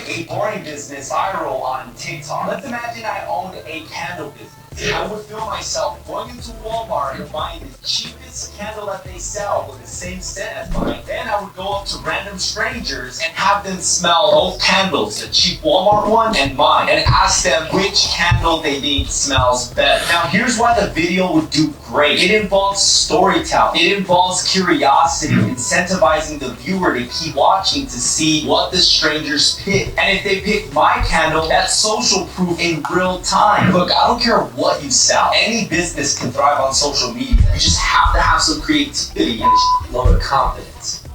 a boring business viral on TikTok. Let's imagine I owned a candle business. I would feel myself going into Walmart and buying the cheapest candle that they sell with the same scent as mine. Then I would go up to random strangers and have them smell both candles, the cheap Walmart one and mine, and ask them which candle they think smells better. Now here's why the video would do great. It involves storytelling. It involves curiosity, incentivizing the viewer to keep watching to see what the strangers pick. And if they pick my candle, that's social proof in real time. Look, I don't care what you sell. Any business can thrive on social media. You just have to have some creativity and a load of confidence.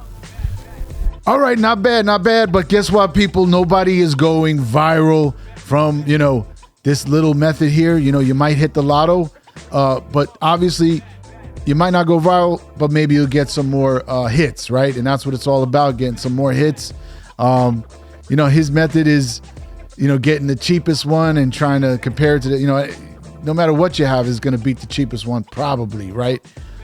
All right, not bad. But guess what, people? Nobody is going viral from, this little method here. You might hit the lotto, but obviously you might not go viral, but maybe you'll get some more hits, right? And that's what it's all about, getting some more hits. His method is, getting the cheapest one and trying to compare it to the, no matter what you have is going to beat the cheapest one probably, right?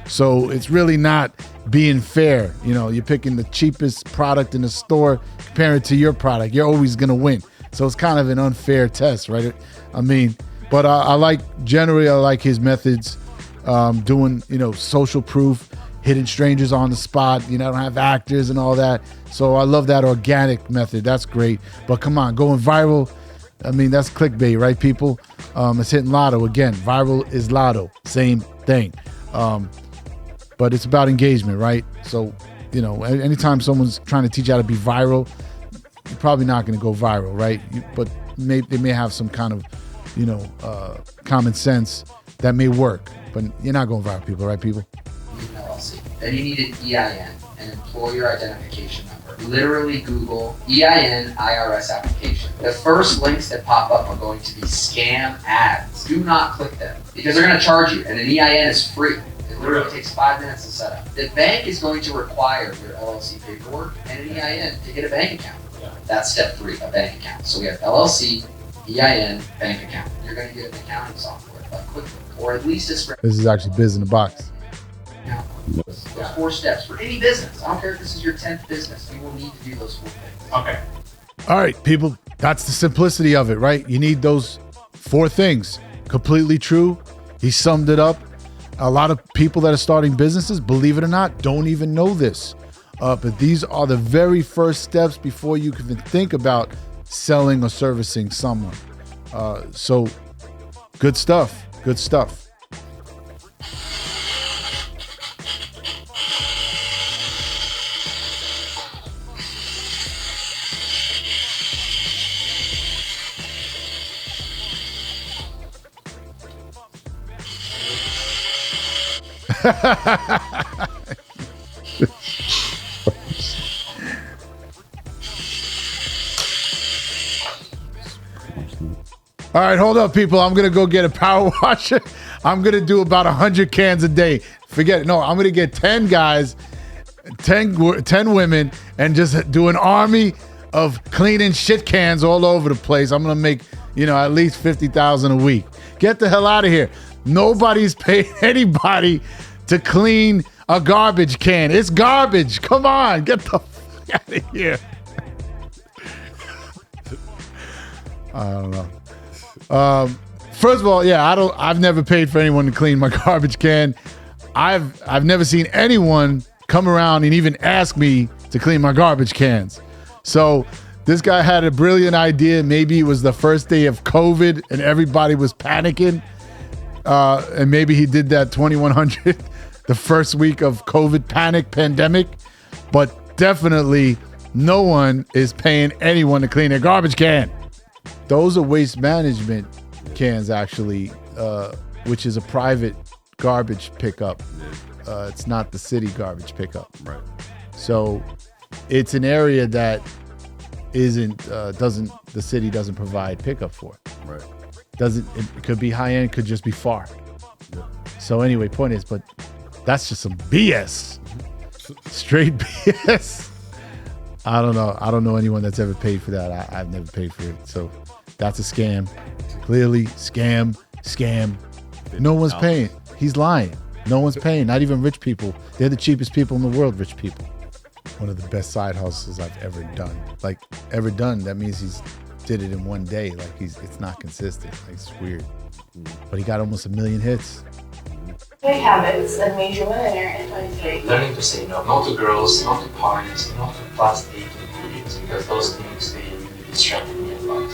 So it's really not being fair. You're picking the cheapest product in the store, compare it to your product. You're always going to win. So it's kind of an unfair test, right? But I like his methods, doing, social proof, hitting strangers on the spot. I don't have actors and all that. So I love that organic method. That's great. But come on, going viral, that's clickbait, right, people? It's hitting lotto. Again, viral is lotto. Same thing. But it's about engagement, right? So, anytime someone's trying to teach you how to be viral, you're probably not going to go viral, right? But they may have some kind of, common sense that may work. But you're not going viral, people, right, people? You need an LLC. Then you need an EIN, an employer identification number. Literally Google EIN IRS application. The first links that pop up are going to be scam ads. Do not click them because they're going to charge you, and an EIN is free. It literally takes 5 minutes to set up. The bank is going to require your LLC paperwork and an EIN to get a bank account. That's step 3, a bank account. So we have LLC, EIN, bank account. You're going to get an accounting software like QuickBooks, or at least a spreadsheet. This is actually Biz in the Box. Those 4 steps for any business. I don't care if this is your 10th business. You will need to do those 4 things. Okay. All right, people. That's the simplicity of it, right? You need those 4 things. Completely true. He summed it up. A lot of people that are starting businesses, believe it or not, don't even know this. But these are the very first steps before you can even think about selling or servicing someone. So good stuff. Good stuff. All right, hold up, people. I'm going to go get a power washer. I'm going to do about 100 cans a day. Forget it. No, I'm going to get 10 guys, 10 women, and just do an army of cleaning shit cans all over the place. I'm going to make, at least 50,000 a week. Get the hell out of here. Nobody's paying anybody to clean a garbage can. It's garbage. Come on, get the fuck out of here. I don't know. First of all, I've never paid for anyone to clean my garbage can. I've never seen anyone come around and even ask me to clean my garbage cans. So this guy had a brilliant idea. Maybe it was the first day of COVID and everybody was panicking. And maybe he did that 2100 the first week of COVID pandemic, but definitely no one is paying anyone to clean their garbage can. Those are waste management cans, actually, which is a private garbage pickup. It's not the city garbage pickup. Right. So it's an area that the city doesn't provide pickup for. Right. It could be high end, could just be far. Yeah. So anyway, point is, but that's just some BS. Straight BS. I don't know. I don't know anyone that's ever paid for that. I've never paid for it. So that's a scam. Clearly, scam. No one's paying. He's lying. No one's paying. Not even rich people. They're the cheapest people in the world, rich people. one of the best side hustles I've ever done. Like, ever done, that means he's did it in one day. Like, it's not consistent. Like, it's weird. But he got almost 1 million hits. Three habits that made you a millionaire in 23. Learning to say no. No to girls, no to parties, no to plastic periods, because those things, they really distracted me a lot.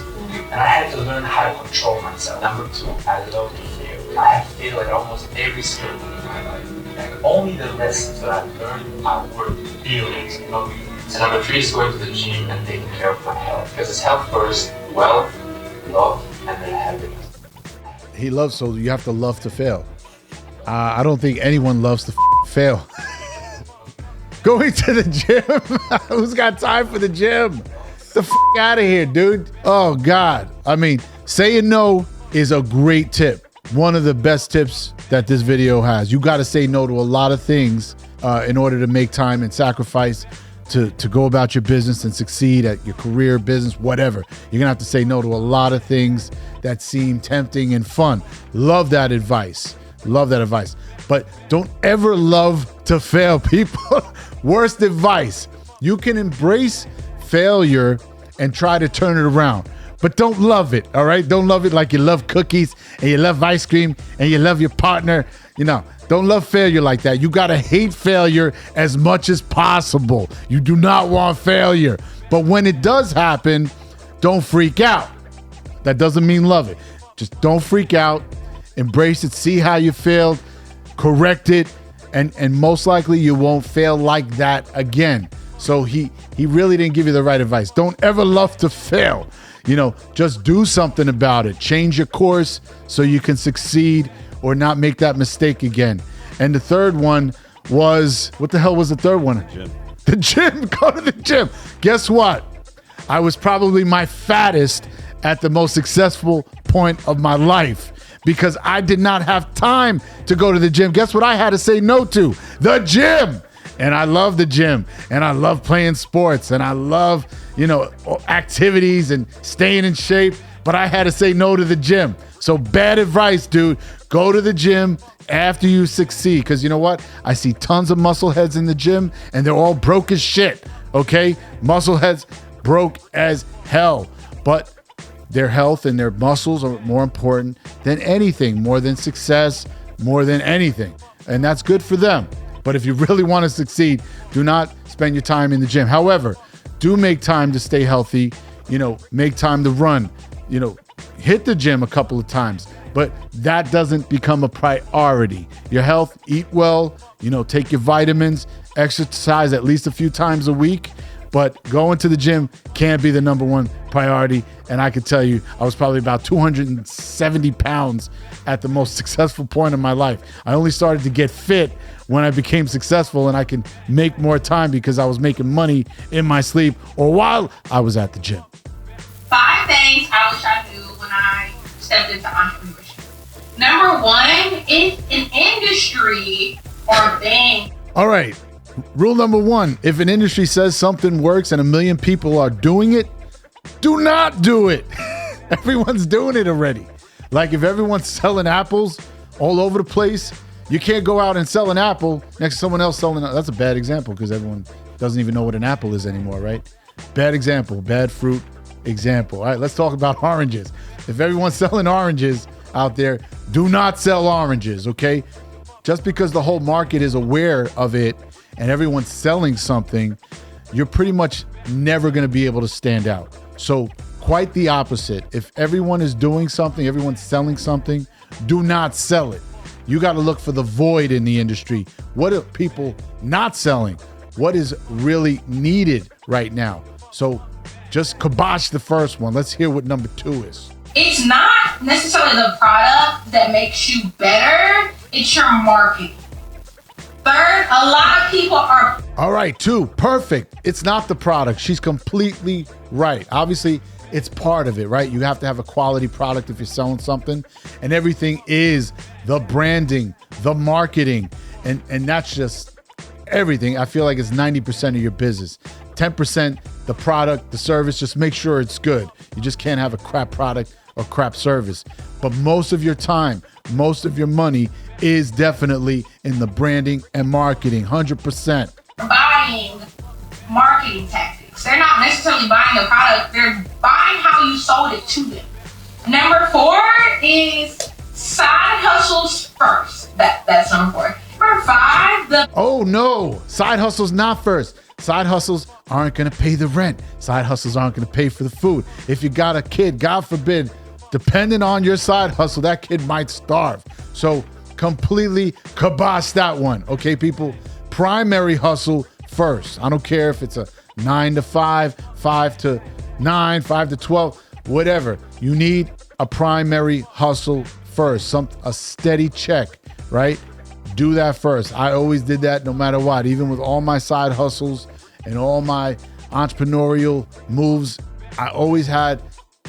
And I had to learn how to control myself. Number 2, I love to fail. I have failed at almost every skill in my life. And only the lessons that I've learned are worth building. And number 3 is going to the gym and taking care of my health. Because it's health first, wealth, love, and then happiness. He loves, so you have to love to fail. I don't think anyone loves to fail. Going to the gym. Who's got time for the gym? The out of here, dude. Oh, God. I mean, saying no is a great tip. One of the best tips that this video has. You got to say no to a lot of things in order to make time and sacrifice to go about your business and succeed at your career, business, whatever. You're going to have to say no to a lot of things that seem tempting and fun. Love that advice. Love that advice. But don't ever love to fail, people. Worst advice. You can embrace failure and try to turn it around, but don't love it, all right? Don't love it like you love cookies and you love ice cream and you love your partner. You know, don't love failure like that. You got to hate failure as much as possible. You do not want failure. But when it does happen, don't freak out. That doesn't mean love it. Just don't freak out. Embrace it. See how you failed. Correct it. And most likely you won't fail like that again. So he really didn't give you the right advice. Don't ever love to fail. You know, just do something about it. Change your course so you can succeed or not make that mistake again. And the third one was, what the hell was the third one? Gym. The gym. Go to the gym. Guess what? I was probably my fattest at the most successful point of my life because I did not have time to go to the gym. Guess what I had to say no to? The gym. And I love the gym, and I love playing sports, and I love, you know, activities and staying in shape, but I had to say no to the gym. So bad advice, dude. Go to the gym after you succeed, because you know what? I see tons of muscle heads in the gym, and they're all broke as shit, okay? Muscle heads broke as hell, but their health and their muscles are more important than anything, more than success, more than anything, and that's good for them. But if you really want to succeed, do not spend your time in the gym. However, do make time to stay healthy, you know, make time to run, you know, hit the gym a couple of times, but that doesn't become a priority. Your health, eat well, you know, take your vitamins, exercise at least a few times a week, but going to the gym can't be the number one priority. And I can tell you, I was probably about 270 pounds at the most successful point in my life. I only started to get fit when I became successful and I can make more time because I was making money in my sleep or while I was at the gym. 5 things I wish I knew when I stepped into entrepreneurship. Number 1 is an industry or bank. All right. Rule number 1, if an industry says something works and 1 million people are doing it, do not do it. Everyone's doing it already. Like if everyone's selling apples all over the place, you can't go out and sell an apple next to someone else selling. That's a bad example because everyone doesn't even know what an apple is anymore, right? Bad example, bad fruit example. All right, let's talk about oranges. If everyone's selling oranges out there, do not sell oranges, okay? Just because the whole market is aware of it and everyone's selling something, you're pretty much never going to be able to stand out. So quite the opposite. If everyone is doing something, everyone's selling something, do not sell it. You got to look for the void in the industry. What are people not selling? What is really needed right now? So just kibosh the first one. Let's hear what number 2 is. It's not necessarily the product that makes you better, it's your marketing. Third, a lot of people are... All right, 2, perfect. It's not the product. She's completely right. Obviously, it's part of it, right? You have to have a quality product if you're selling something, and everything is the branding, the marketing, and that's just everything. I feel like it's 90% of your business. 10% the product, the service, just make sure it's good. You just can't have a crap product or crap service. But most of your time, most of your money is definitely in the branding and marketing, 100%. buying marketing tactics. They're not necessarily buying the product, they're buying how you sold it to them. Number 4 is side hustles first. That's number 4. Number 5, Oh no, side hustles not first. Side hustles aren't gonna pay the rent. Side hustles aren't gonna pay for the food. If you got a kid, God forbid, depending on your side hustle, that kid might starve. So completely kibosh that one, okay, people? Primary hustle first. I don't care if it's a 9 to 5, 5 to 9, 5 to 12, whatever. You need a primary hustle first, a steady check, right? Do that first. I always did that no matter what. Even with all my side hustles and all my entrepreneurial moves, I always had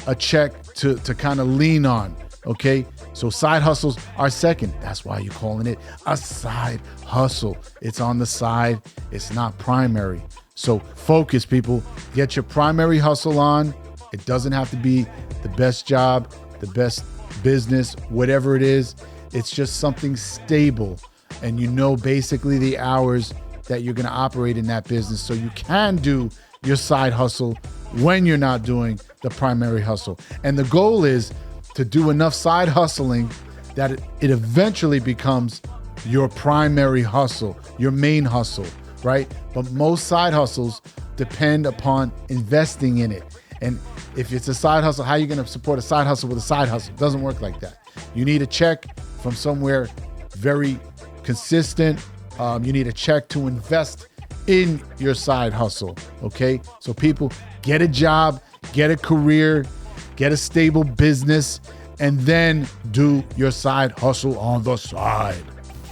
a check to kind of lean on, okay? So side hustles are second. That's why you're calling it a side hustle. It's on the side. It's not primary. So focus, people. Get your primary hustle on. It doesn't have to be the best job, the best business, whatever it is. It's just something stable. And you know basically the hours that you're going to operate in that business, so you can do your side hustle when you're not doing the primary hustle. And the goal is to do enough side hustling that it eventually becomes your primary hustle, your main hustle, right? But most side hustles depend upon investing in it. And if it's a side hustle, how are you going to support a side hustle with a side hustle? It doesn't work like that. You need a check from somewhere very consistent. You need a check to invest in your side hustle, okay? So people, get a job, get a career, get a stable business, and then do your side hustle on the side.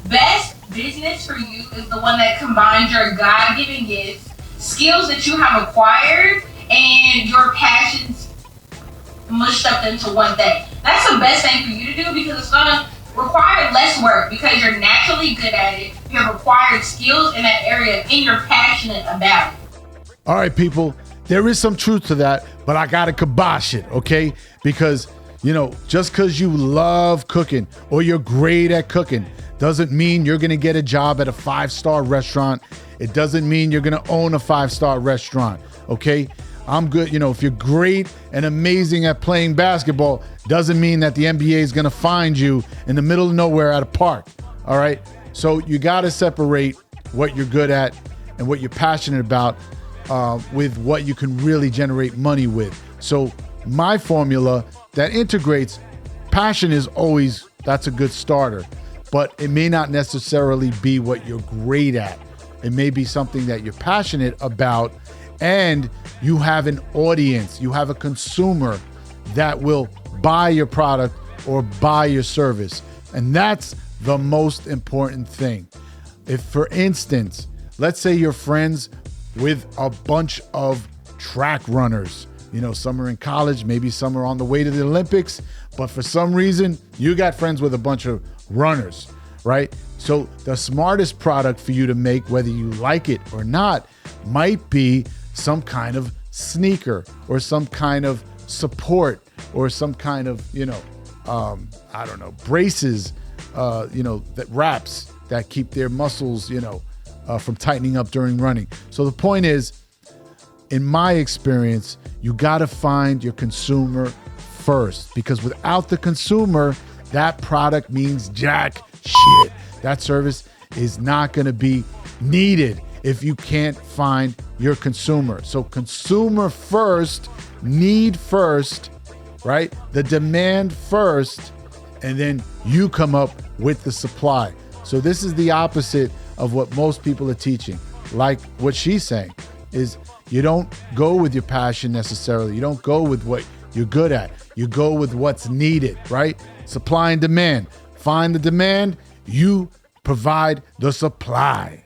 best business for you is the one that combines your God-given gifts, skills that you have acquired, and your passions mushed up into one thing. That's the best thing for you to do because it's gonna require less work because you're naturally good at it. You have acquired skills in that area and you're passionate about it. All right, people, there is some truth to that, but I gotta kibosh it, okay? Because, just because you love cooking or you're great at cooking doesn't mean you're gonna get a job at a 5-star restaurant. It doesn't mean you're gonna own a 5-star restaurant, okay? I'm good, if you're great and amazing at playing basketball, doesn't mean that the NBA is gonna find you in the middle of nowhere at a park, all right? So you gotta separate what you're good at and what you're passionate about with what you can really generate money with. So my formula that integrates passion is always, that's a good starter, but it may not necessarily be what you're great at. It may be something that you're passionate about and you have an audience, you have a consumer that will buy your product or buy your service. And that's the most important thing. If, for instance, let's say you're friends with a bunch of track runners, some are in college, maybe some are on the way to the Olympics, but for some reason, you got friends with a bunch of runners, right? So the smartest product for you to make, whether you like it or not, might be some kind of sneaker or some kind of support or some kind of, braces, that wraps that keep their muscles, from tightening up during running. So the point is, in my experience, you got to find your consumer first, because without the consumer, that product means jack shit. That service is not going to be needed if you can't find your consumer. So consumer first, need first, right? The demand first, and then you come up with the supply. So this is the opposite of what most people are teaching. Like what she's saying is, you don't go with your passion necessarily. You don't go with what you're good at. You go with what's needed, right? Supply and demand. Find the demand, you provide the supply.